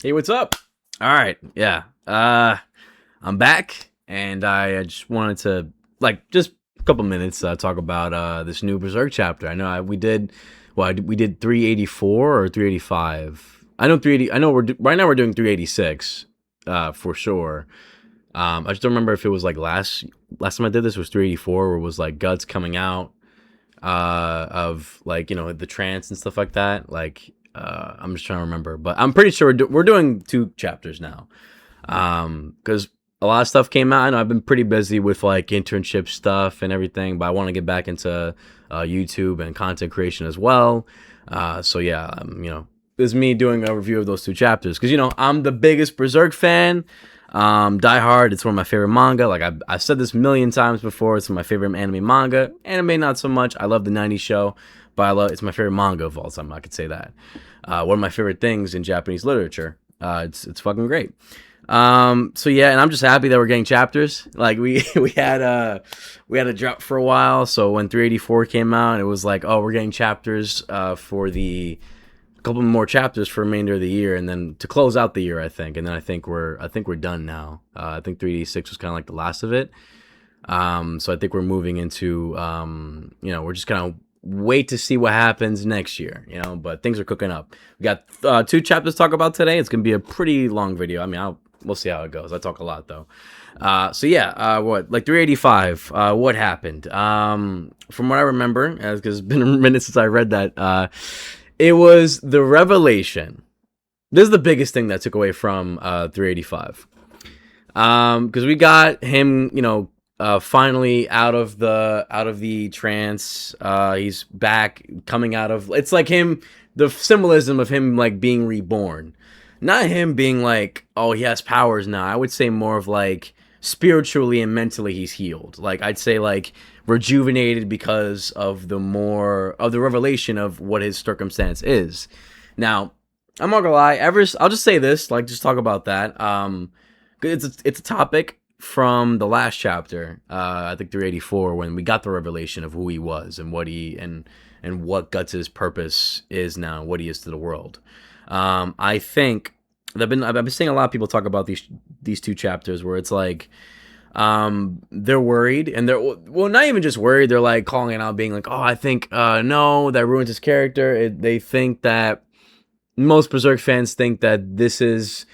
Hey, what's up? All right, yeah. I'm back, and I just wanted to just a couple minutes talk about this new Berserk chapter. I know we did, we did 384 or 385. I know 380. I know right now we're doing 386, for sure. I just don't remember if it was like last time I did this was 384, where it was like Guts coming out of the trance and stuff like that. I'm just trying to remember, but I'm pretty sure we're doing two chapters now. Because a lot of stuff came out. I know I've been pretty busy with like internship stuff and everything, but I want to get back into YouTube and content creation as well. So yeah, this is me doing a review of those two chapters because I'm the biggest Berserk fan. Die Hard, it's one of my favorite manga. Like I've said this a million times before. It's my favorite anime manga. Anime, not so much. I love the '90s show, but it's my favorite manga of all time. I could say that. One of my favorite things in Japanese literature. It's fucking great. So yeah, and I'm just happy that we're getting chapters. Like we had a drought for a while. So when 384 came out, it was like, oh, we're getting chapters for the couple more chapters for the remainder of the year, and then to close out the year, I think. And then I think we're done now. I think 386 was kind of like the last of it. So I think we're moving into we're just kind of wait to see what happens next year, but things are cooking up. We got two chapters to talk about today. It's gonna be a pretty long video. I mean, we'll see how it goes. I talk a lot though. So yeah, 385, what happened? From what I remember, because it's been a minute since I read that, it was the revelation. This is the biggest thing that took away from 385. Because we got him, finally out of the trance. He's back, coming out of. It's like him, the symbolism of him like being reborn, not him being like, oh, he has powers now. I would say more of like spiritually and mentally he's healed. Like I'd say like rejuvenated because of the revelation of what his circumstance is. Now, I'm not gonna lie. I'll just say this, like just talk about that. It's a topic from the last chapter, I think 384, when we got the revelation of who he was and what and what Guts' purpose is now, and what he is to the world. I think I've been seeing a lot of people talk about these two chapters where it's like they're worried, and they're not even just worried, they're like calling it out, being like, oh, I think no, that ruins his character. They think that most Berserk fans think that this is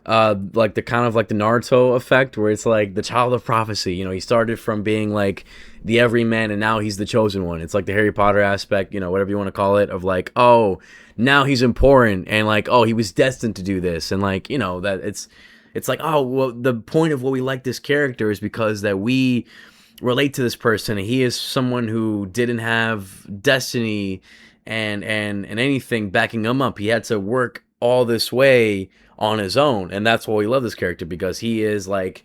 like the kind of like the Naruto effect, where it's like the child of prophecy. He started from being like the everyman, and now he's the chosen one. It's like the Harry Potter aspect, whatever you want to call it, of like, oh, now he's important, and like, oh, he was destined to do this, and like, that it's like, oh, well, the point of what we like this character is because that we relate to this person, and he is someone who didn't have destiny and anything backing him up. He had to work all this way on his own, and that's why we love this character, because he is like,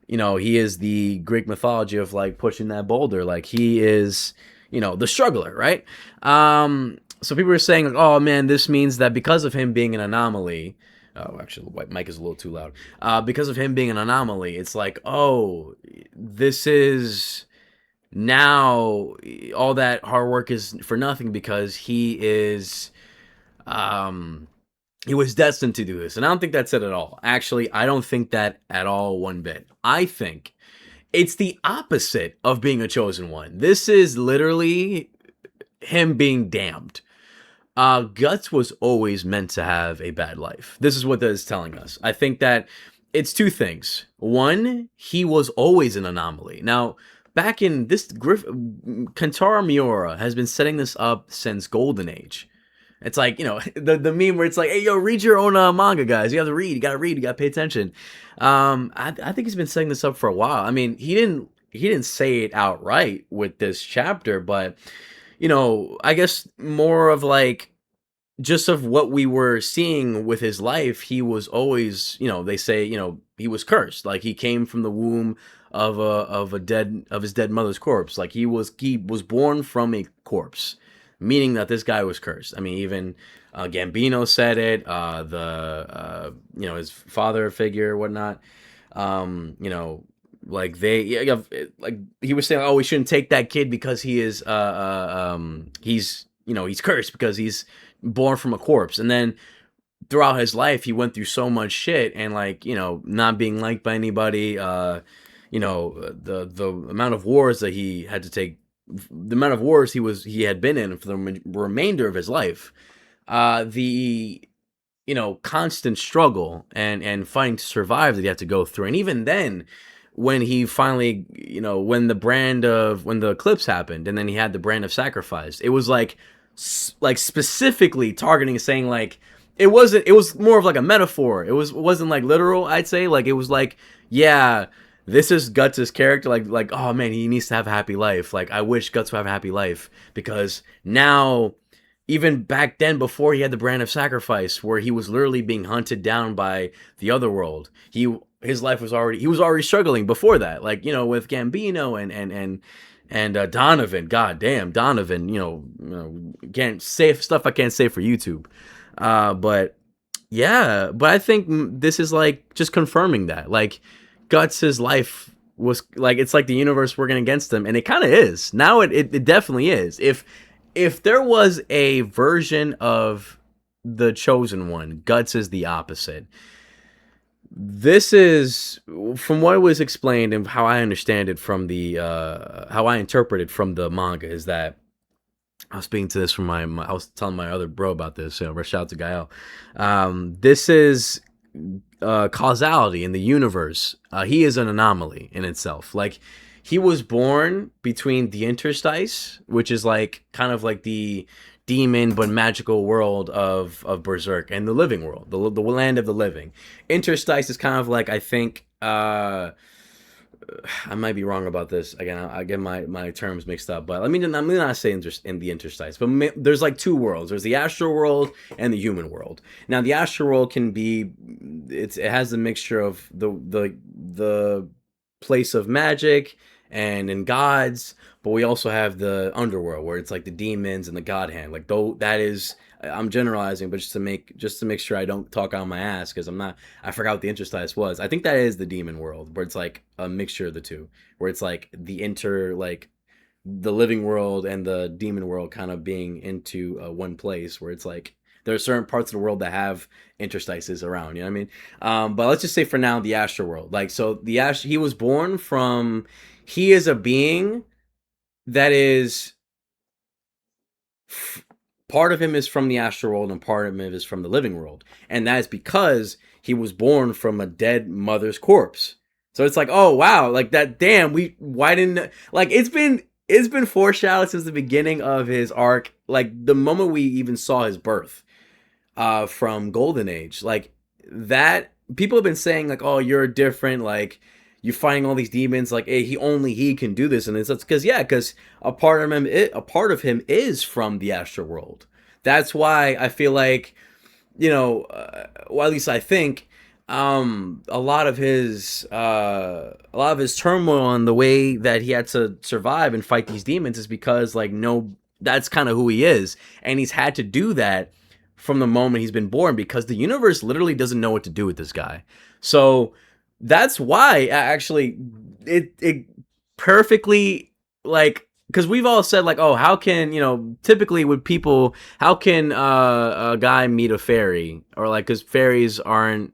he is the Greek mythology of like pushing that boulder. Like he is, the struggler, right? So people are saying like, oh man, this means that because of him being an anomaly. Oh, actually, the white mic is a little too loud. Because of him being an anomaly, it's like, oh, this is now all that hard work is for nothing, because he is he was destined to do this. And I don't think that's it at all. Actually, I don't think that at all one bit. I think it's the opposite of being a chosen one. This is literally him being damned. Guts was always meant to have a bad life. This is what that is telling us. I think that it's two things. One, he was always an anomaly. Now, back in this, Kentaro Miura has been setting this up since Golden Age. It's like, the meme where it's like, hey, yo, read your own manga, guys. You have to read. You got to read. You got to pay attention. I think he's been setting this up for a while. I mean, he didn't say it outright with this chapter, but, I guess more of like, just of what we were seeing with his life, he was always, they say, he was cursed. Like he came from the womb of his dead mother's corpse. Like he was born from a corpse, meaning that this guy was cursed. I mean, even Gambino said it. His father figure, whatnot. Like like he was saying, oh, we shouldn't take that kid because he is he's cursed because he's born from a corpse. And then throughout his life he went through so much shit, and like, not being liked by anybody, the amount of wars that he had to take, the amount of wars he had been in for the remainder of his life, the constant struggle and fighting to survive that you have to go through. And even then, when he finally, when when the eclipse happened, and then he had the brand of sacrifice, it was like, specifically targeting, saying like, it was more of like a metaphor. It wasn't like literal, I'd say. Like, it was like, yeah, this is Guts' character. Like, oh man, he needs to have a happy life. Like, I wish Guts would have a happy life, because now, even back then, before he had the brand of sacrifice, where he was literally being hunted down by the other world, his life was already, he was already struggling before that, like, with Gambino and Donovan. God damn, Donovan. Can't say stuff I can't say for YouTube. But yeah, but I think this is like just confirming that, like, Guts's life was like, it's like the universe working against him, and it kind of is now. It definitely is. If there was a version of the Chosen One, Guts is the opposite. This is, from what was explained and how I understand it from the how I interpret it from the manga, is that I was speaking to this from I was telling my other bro about this. Shout out to Gael. This is causality in the universe. He is an anomaly in itself. Like, he was born between the interstice, which is like kind of like the demon but magical world of Berserk, and the living world, the land of the living. Interstice is kind of like, I think, I might be wrong about this. Again, I get my terms mixed up, but let me not say in the interstice. But there's like two worlds. There's the astral world and the human world. Now, the astral world can be, it has a mixture of the place of magic and gods, but we also have the underworld, where it's like the demons and the god hand. Like, though, that is, I'm generalizing, but just to make sure I don't talk out my ass, because I forgot what the interstice was. I think that is the demon world, where it's like a mixture of the two, where it's like like the living world and the demon world kind of being into one place, where it's like there are certain parts of the world that have interstices around. You know what I mean? But let's just say for now, the astral world. Like, so he was born from. He is a being that is, part of him is from the astral world and part of him is from the living world, and that is because he was born from a dead mother's corpse. So it's like, oh wow, like that. Damn, why didn't, like, it's been foreshadowed since the beginning of his arc, like the moment we even saw his birth, from Golden Age, like that. People have been saying like, oh, you're different, like, you're fighting all these demons, like, hey, he can do this, and it's because a part of him is from the astral world. That's why I feel like, well, at least I think, a lot of his turmoil and the way that he had to survive and fight these demons is because, like, no, that's kind of who he is, and he's had to do that from the moment he's been born, because the universe literally doesn't know what to do with this guy. So that's why, actually, it perfectly, like, because we've all said like, oh, how can, typically with people, how can a guy meet a fairy, or like, because fairies aren't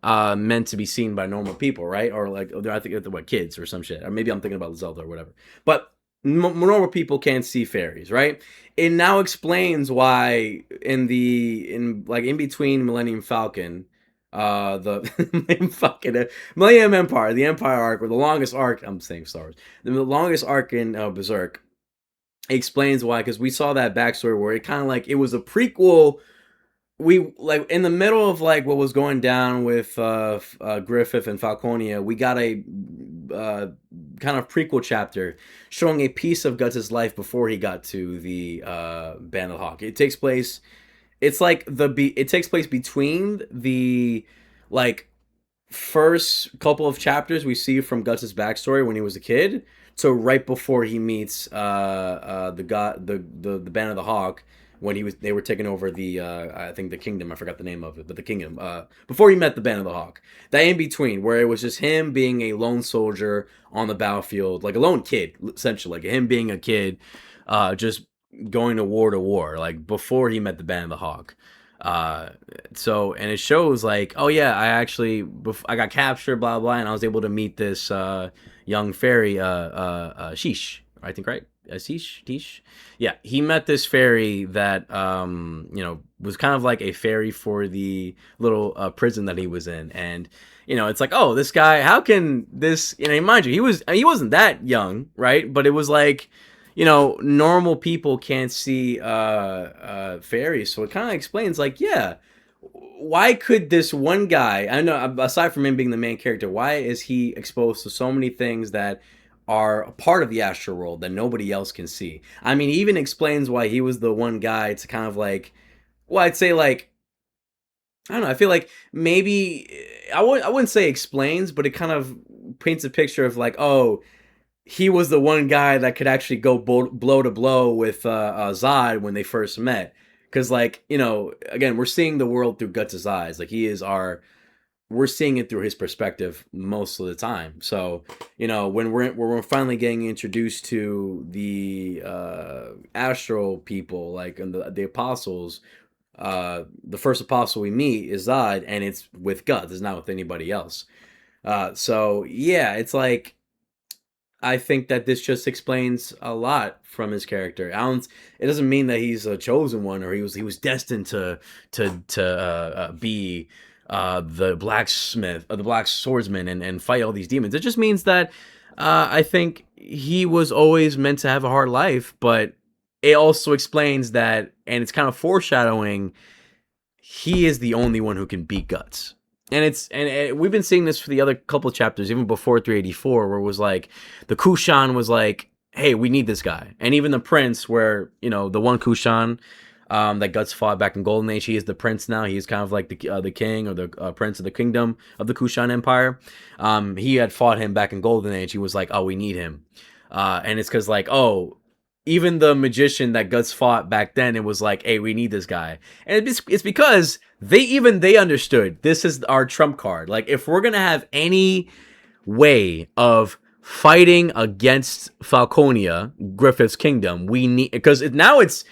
meant to be seen by normal people, right? Or like, I think they're what, kids or some shit, or maybe I'm thinking about Zelda or whatever. But normal people can't see fairies, right? It now explains why in between Millennium Falcon, the fucking Millennium Empire, the Empire arc, or the longest arc. I'm saying Star Wars, the longest arc in Berserk. It explains why, because we saw that backstory where it kind of like, it was a prequel. We, like, in the middle of like what was going down with Griffith and Falconia, we got a kind of prequel chapter showing a piece of Guts' life before he got to the Band of the Hawk. It takes place. It's like it takes place between the, like, first couple of chapters we see from Guts' backstory when he was a kid, to right before he meets the Band of the Hawk, when they were taking over the I think the kingdom. I forgot the name of it, but the kingdom, before he met the Band of the Hawk. That in between, where it was just him being a lone soldier on the battlefield, like a lone kid, essentially, like him being a kid, just going to war, like before he met the Band of the Hawk. Uh, so and it shows like, oh yeah, I actually I got captured, blah blah, and I was able to meet this young fairy, Sheesh, I think, right? Sheesh, Teesh. Yeah, he met this fairy that was kind of like a fairy for the little prison that he was in, and it's like, oh, this guy, how can this, mind you, he wasn't that young, right? But it was like, normal people can't see fairies, so it kind of explains, like, yeah, why could this one guy, I know, aside from him being the main character, why is he exposed to so many things that are a part of the astral world that nobody else can see? I mean, he even explains why he was the one guy to kind of like, well, I'd say like, I don't know. I feel like maybe I wouldn't say explains, but it kind of paints a picture of like, oh, he was the one guy that could actually go blow to blow with Zod when they first met. Because, like, again, we're seeing the world through Guts' eyes. Like, we're seeing it through his perspective most of the time. So, when we're finally getting introduced to the astral people, like, and the apostles, the first apostle we meet is Zod, and it's with Guts. It's not with anybody else. So, yeah, it's like, I think that this just explains a lot from his character. It doesn't mean that he's a chosen one or he was destined to be the blacksmith, the black swordsman, and fight all these demons. It just means that I think he was always meant to have a hard life, but it also explains that, and it's kind of foreshadowing, he is the only one who can beat Guts. And we've been seeing this for the other couple chapters, even before 384, where it was like the Kushan was like, "Hey, we need this guy," and even the Prince, where the one Kushan that Guts fought back in Golden Age, he is the Prince now. He's kind of like the king or the Prince of the kingdom of the Kushan Empire. He had fought him back in Golden Age. He was like, "Oh, we need him," and it's because like, oh, even the magician that Guts fought back then, it was like, hey, we need this guy. And it's because they understood this is our trump card. Like, if we're going to have any way of fighting against Falconia, Griffith's kingdom, we need, because now it's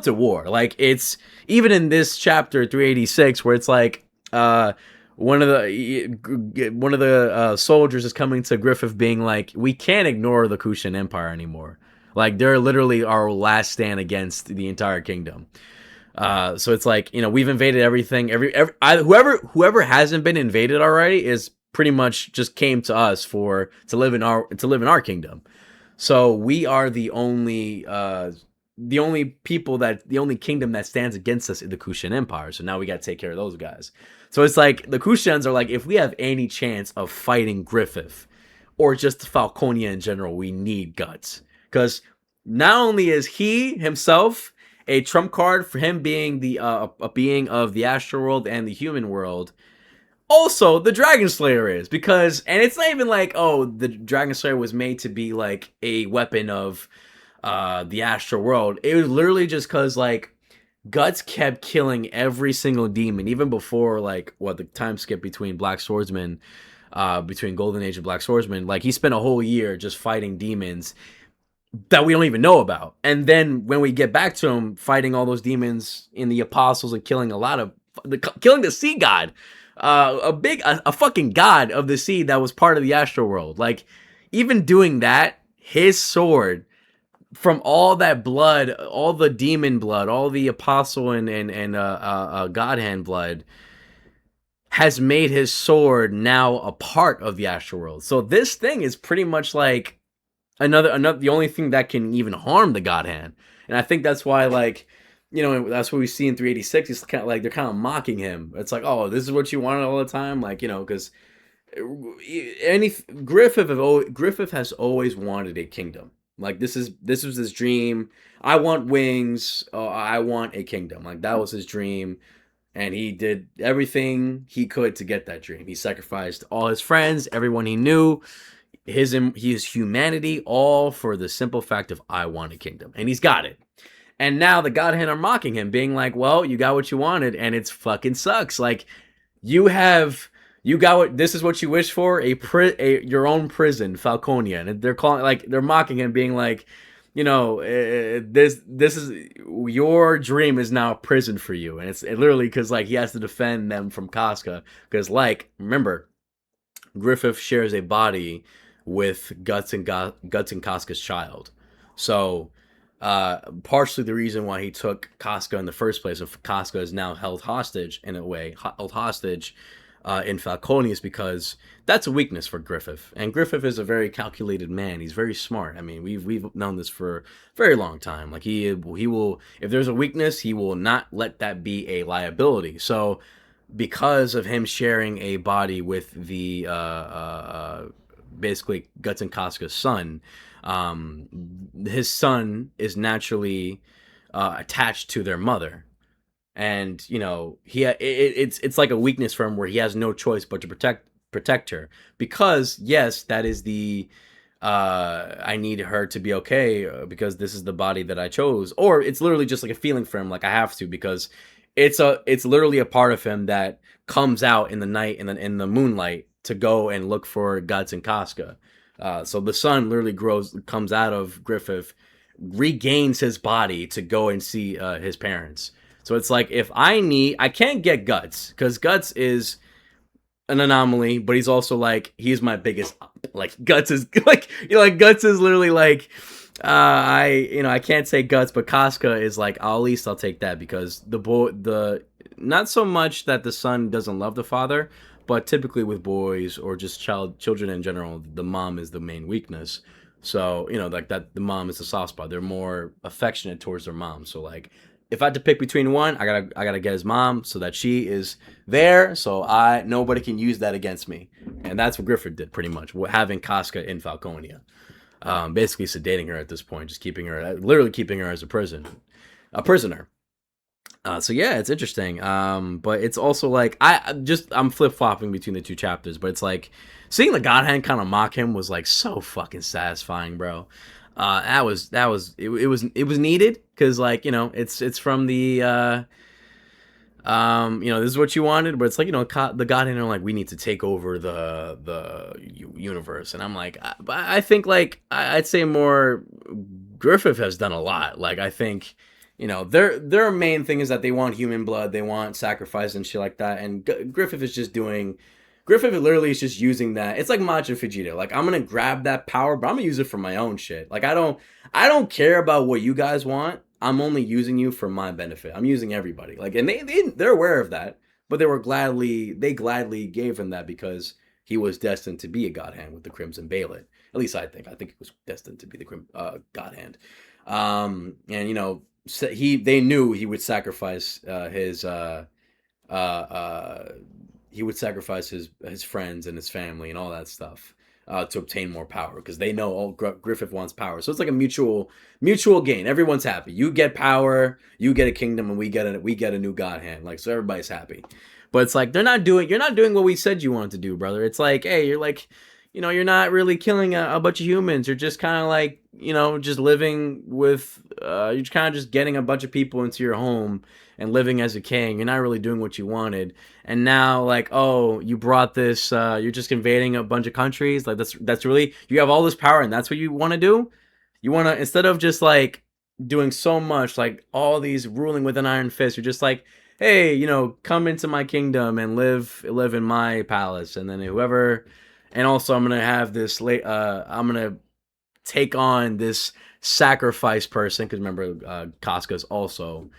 a war. Like, it's even in this chapter 386 where it's like, one of the soldiers is coming to Griffith being like, we can't ignore the Kushan Empire anymore. Like, they're literally our last stand against the entire kingdom. So it's like, we've invaded everything. Whoever hasn't been invaded already is pretty much just came to us to live in our kingdom. So we are the only kingdom that stands against us in the Kushan Empire. So now we got to take care of those guys. So it's like the Kushans are like, if we have any chance of fighting Griffith or just Falconia in general, we need Guts. Because not only is he himself a trump card for him being a being of the astral world and the human world, also the Dragon Slayer is. Because, and it's not even like, oh, the Dragon Slayer was made to be like a weapon of the astral world. It was literally just because like Guts kept killing every single demon, even before like the time skip between Black Swordsman, between Golden Age and Black Swordsman. Like, he spent a whole year just fighting demons that we don't even know about. And then when we get back to him fighting all those demons in the apostles and killing killing the sea god, a fucking god of the sea that was part of the astral world. Like, even doing that, his sword, from all that blood, all the demon blood, all the apostle and god hand blood, has made his sword now a part of the astral world. So this thing is pretty much like another the only thing that can even harm the God Hand. And I think that's why, like, that's what we see in 386. It's kind of like they're kind of mocking him. It's like, oh, this is what you wanted all the time, like, because Griffith has always wanted a kingdom. Like, this was his dream. I want wings. I want a kingdom. Like, that was his dream. And he did everything he could to get that dream. He sacrificed all his friends, everyone he knew, his humanity, all for the simple fact of, I want a kingdom. And he's got it. And now the Godhand are mocking him, being like, well, you got what you wanted, and it's fucking sucks. Like, you got what, this is what you wished for, your own prison, Falconia. And they're mocking him, being like, this is your dream is now a prison for you, and it's literally because like he has to defend them from Casca because like remember Griffith shares a body with Guts and Casca's child. So, partially the reason why he took Casca in the first place, if Casca is now held hostage in a way, held hostage in Falcone, is because that's a weakness for Griffith. And Griffith is a very calculated man. He's very smart. I mean, we've known this for a very long time. Like he will, if there's a weakness, he will not let that be a liability. So because of him sharing a body with the basically Guts and Casca's son, his son is naturally attached to their mother, and it's like a weakness for him where he has no choice but to protect her because yes, that is the I need her to be okay because this is the body that I chose, or it's literally just like a feeling for him, like I have to because it's literally a part of him that comes out in the night and then in the moonlight to go and look for Guts and Casca. So the son literally comes out of Griffith, regains his body to go and see his parents. So it's like if I can't get Guts because Guts is an anomaly, but he's also like he's my biggest up. Like Guts is Guts is literally like I can't say Guts, but Casca is like at least I'll take that because the not so much that the son doesn't love the father, but typically with boys or just children in general, the mom is the main weakness. So like that the mom is the soft spot. They're more affectionate towards their mom. So like if I had to pick between one, I gotta get his mom so that she is there. So nobody can use that against me, and that's what Griffith did pretty much, having Casca in Falconia, basically sedating her at this point, just literally keeping her as a prisoner. So yeah, it's interesting. But it's also like I'm flip flopping between the two chapters, but it's like seeing the God Hand kind of mock him was like so fucking satisfying, bro. It was needed because like it's from the this is what you wanted, but it's like the God Hand are like we need to take over the universe, and I'm like I think like I'd say more Griffith has done a lot. Like I think their main thing is that they want human blood, they want sacrifice and shit like that, and Griffith literally is just using that. It's like Majin Vegeta. Like I'm gonna grab that power, but I'm gonna use it for my own shit. Like I don't care about what you guys want. I'm only using you for my benefit. I'm using everybody. Like, and they're aware of that, but they gladly gave him that because he was destined to be a God Hand with the Crimson Bailet. At least I think he was destined to be the God Hand. And they knew he would sacrifice he would sacrifice his friends and his family and all that stuff to obtain more power because they know Griffith wants power. So it's like a mutual gain. Everyone's happy. You get power, you get a kingdom, and we get a new God Hand. Like so, everybody's happy. But it's like you're not doing what we said you wanted to do, brother. It's like, hey, you're like, you're not really killing a bunch of humans. You're just kind of like, just living with, you're kind of just getting a bunch of people into your home and living as a king. You're not really doing what you wanted. And now, like, oh, you brought this, you're just invading a bunch of countries. Like, that's really, you have all this power and that's what you want to do? You want to, instead of just like doing so much, like all these ruling with an iron fist, you're just like, hey, come into my kingdom and live in my palace. And then and also I'm going to have this I'm going to take on this sacrifice person. Cause remember, Casca's also,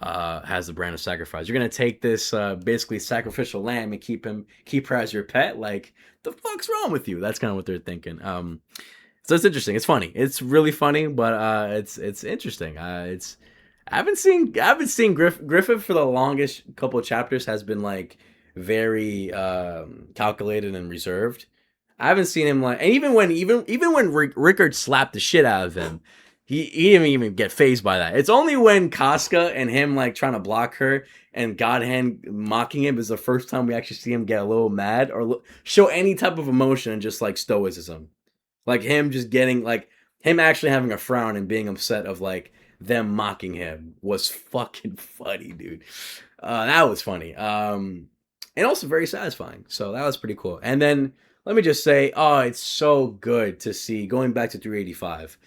has the brand of sacrifice. You're going to take this, basically sacrificial lamb and keep her as your pet. Like the fuck's wrong with you? That's kind of what they're thinking. So it's interesting. It's funny. It's really funny, but, it's interesting. I haven't seen Griffith for the longest couple of chapters has been like very, calculated and reserved. I haven't seen him like, and even when Rickard slapped the shit out of him, he didn't even get fazed by that. It's only when Casca and him like trying to block her and God Hand mocking him is the first time we actually see him get a little mad or show any type of emotion and just like stoicism, like him just getting like him actually having a frown and being upset of like them mocking him was fucking funny, dude. That was funny, and also very satisfying. So that was pretty cool. And then let me just say, oh, it's so good to see, going back to 385,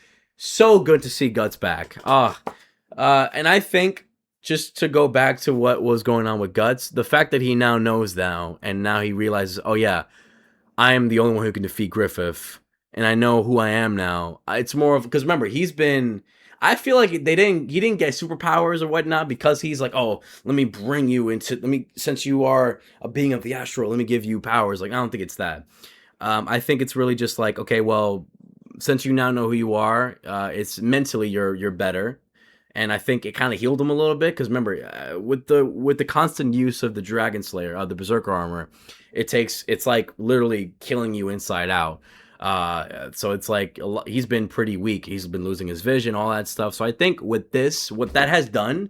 so good to see Guts back. And I think just to go back to what was going on with Guts, the fact that he now knows now, and now he realizes, oh yeah, I am the only one who can defeat Griffith, and I know who I am now. It's more of because remember he's been. I feel like he didn't get superpowers or whatnot because he's like, oh, let me bring you into let me since you are a being of the astral, let me give you powers. Like I don't think it's that. I think it's really just like, okay, well, since you now know who you are, it's mentally you're better, and I think it kind of healed him a little bit because remember, with the constant use of the Dragon Slayer, the Berserker armor, it's like literally killing you inside out. So it's like he's been pretty weak. He's been losing his vision, all that stuff. So I think with this, what that has done,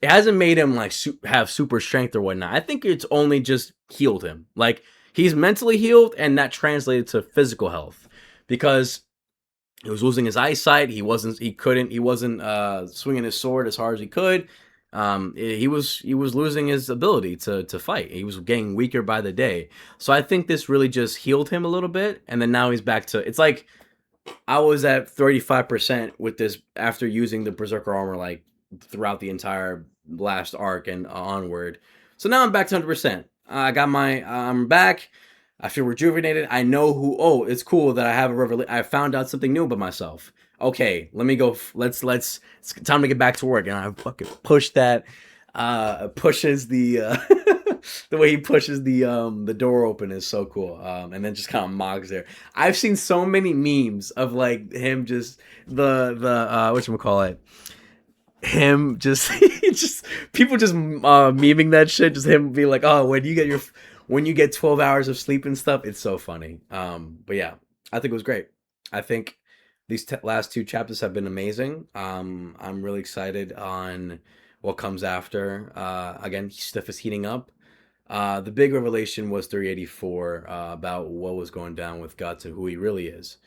it hasn't made him like have super strength or whatnot. I think it's only just healed him. Like he's mentally healed, and that translated to physical health because he was losing his eyesight. He wasn't swinging his sword as hard as he could. He was losing his ability to fight. He was getting weaker by the day. So I think this really just healed him a little bit, and then now he's back to. It's like I was at 35% with this after using the Berserker armor like throughout the entire last arc and onward. So now I'm back to 100%. I'm back. I feel rejuvenated. I know who. Oh, it's cool that I have a revelation. I found out something new about myself. Okay, let me go. Let's. It's time to get back to work. And I fucking push that. Pushes the the way he pushes the door open is so cool. And then just kind of mogs there. I've seen so many memes of like him just the whatchamacallit, him just just people just memeing that shit, just him being like, oh, when you get 12 hours of sleep and stuff, it's so funny. But yeah, I think it was great. I think these last two chapters have been amazing. I'm really excited on what comes after. Again, stuff is heating up. The big revelation was 384 about what was going down with Guts and who he really is.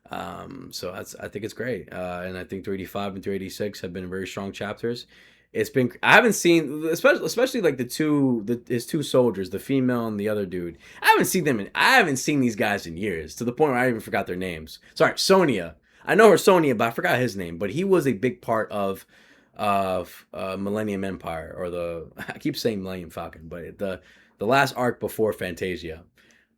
So I think it's great. And I think 385 and 386 have been very strong chapters. It's been I haven't seen especially like his two soldiers, the female and the other dude. I haven't seen these guys in years to the point where I even forgot their names. Sorry, Sonya. I know her Sonya, but I forgot his name. But he was a big part of Millennium Empire or the I keep saying Millennium Falcon, but the last arc before Fantasia.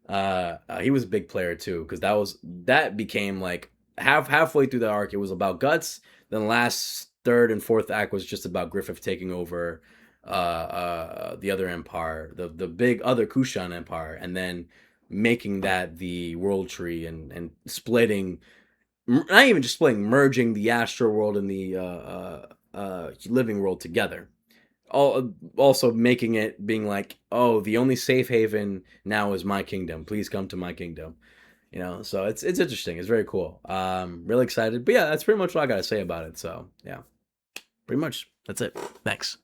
He was a big player too because that became like halfway through the arc. It was about Guts. Then the last third and fourth act was just about Griffith taking over the other empire, the big other Kushan Empire, and then making that the world tree and splitting, not even just splitting, merging the astral world and the living world together. Also making it being like, oh, the only safe haven now is my kingdom. Please come to my kingdom. So it's interesting. It's very cool. Really excited. But yeah, that's pretty much what I gotta say about it. So yeah, pretty much that's it. Thanks.